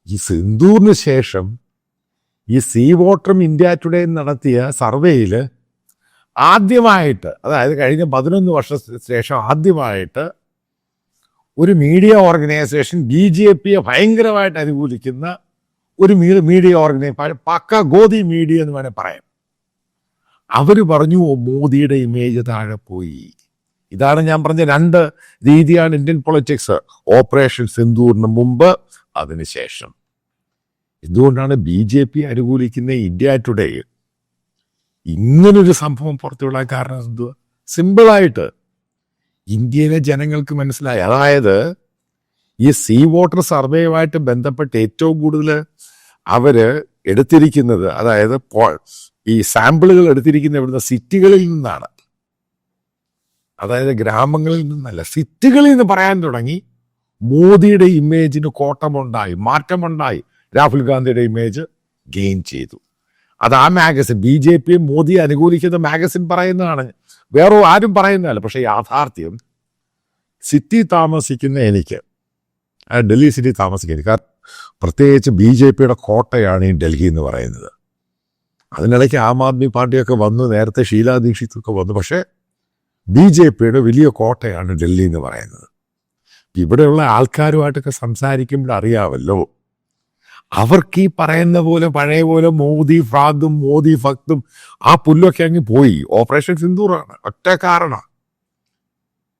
ഈ സിന്ദൂറിന് ശേഷം ഈ സീ വോട്ടറും ഇന്ത്യ ടുഡേ നടത്തിയ സർവേയിൽ ആദ്യമായിട്ട്, അതായത് കഴിഞ്ഞ 11 വർഷത്തിന് ശേഷം ആദ്യമായിട്ട് ഒരു മീഡിയ ഓർഗനൈസേഷൻ BJP ഭയങ്കരമായിട്ട് അനുകൂലിക്കുന്ന ഒരു മീഡിയ ഓർഗനൈസേഷൻ, പക്ക ഗോദി മീഡിയ എന്ന് വേണേൽ പറയാം, അവർ പറഞ്ഞു മോദിയുടെ ഇമേജ് താഴെ പോയി. ഇതാണ് ഞാൻ പറഞ്ഞ 2 രീതിയാണ് ഇന്ത്യൻ പൊളിറ്റിക്സ്, ഓപ്പറേഷൻ സിന്ദൂറിന് മുമ്പ്, അതിനുശേഷം. എന്തുകൊണ്ടാണ് BJP അനുകൂലിക്കുന്ന ഇന്ത്യ ടുഡേ ഇങ്ങനൊരു സംഭവം പുറത്തുവിടാൻ കാരണം എന്തുവാ? സിമ്പിളായിട്ട് ഇന്ത്യയിലെ ജനങ്ങൾക്ക് മനസ്സിലായി. അതായത് ഈ സീ വോട്ടർ സർവേയുമായിട്ട് ബന്ധപ്പെട്ട് ഏറ്റവും കൂടുതൽ അവര് എടുത്തിരിക്കുന്നത്, അതായത് ഈ സാമ്പിളുകൾ എടുത്തിരിക്കുന്ന ഇവിടുന്ന് സിറ്റികളിൽ നിന്നാണ്, അതായത് ഗ്രാമങ്ങളിൽ നിന്നല്ല, സിറ്റികളിൽ നിന്ന് പറയാൻ തുടങ്ങി. മോദിയുടെ ഇമേജിന് കോട്ടമുണ്ടായി, മാറ്റമുണ്ടായി. രാഹുൽ ഗാന്ധിയുടെ ഇമേജ് ഗെയിൻ ചെയ്തു. അത് ആ മാഗസിൻ, BJP മോദിയെ അനുകൂലിക്കുന്ന മാഗസിൻ പറയുന്നതാണ്, വേറെ ആരും പറയുന്നതല്ല. പക്ഷെ യാഥാർത്ഥ്യം, സിറ്റി താമസിക്കുന്ന എനിക്ക്, ഡൽഹി സിറ്റി താമസിക്കുന്ന എനിക്ക്, പ്രത്യേകിച്ച് BJPയുടെ കോട്ടയാണ് ഈ ഡൽഹി എന്ന് പറയുന്നത്. അതിനിടയ്ക്ക് ആം ആദ്മി പാർട്ടിയൊക്കെ വന്നു, നേരത്തെ ഷീലാ ദീക്ഷിതൊക്കെ വന്നു. പക്ഷേ BJPയുടെ വലിയ കോട്ടയാണ് ഡൽഹി എന്ന് പറയുന്നത്. ഇവിടെയുള്ള ആൾക്കാരുമായിട്ടൊക്കെ സംസാരിക്കുമ്പോൾ അറിയാമല്ലോ, അവർക്ക് ഈ പറയുന്ന പോലെ പഴയ പോലെ മോദി ഫ്രാഗും മോദി ഭക്തും ആ പുല്ലൊക്കെ അങ്ങ് പോയി. ഓപ്പറേഷൻ സിന്ദൂറാണ് ഒറ്റ കാരണം.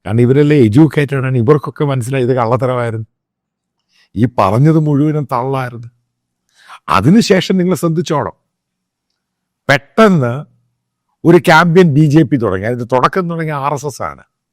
കാരണം ഇവരെല്ലാം എഡ്യൂക്കേറ്റഡ് ആണ്, ഇവർക്കൊക്കെ മനസ്സിലായി ഇത് കള്ളത്തരമായിരുന്നു, ഈ പറഞ്ഞത് മുഴുവനും തള്ളായിരുന്നു. അതിനുശേഷം നിങ്ങൾ ശ്രദ്ധിച്ചോണം, പെട്ടെന്ന് ഒരു ക്യാമ്പയിൻ BJP തുടങ്ങി. അതിന്റെ തുടക്കം തുടങ്ങിയ RSS ആണ്.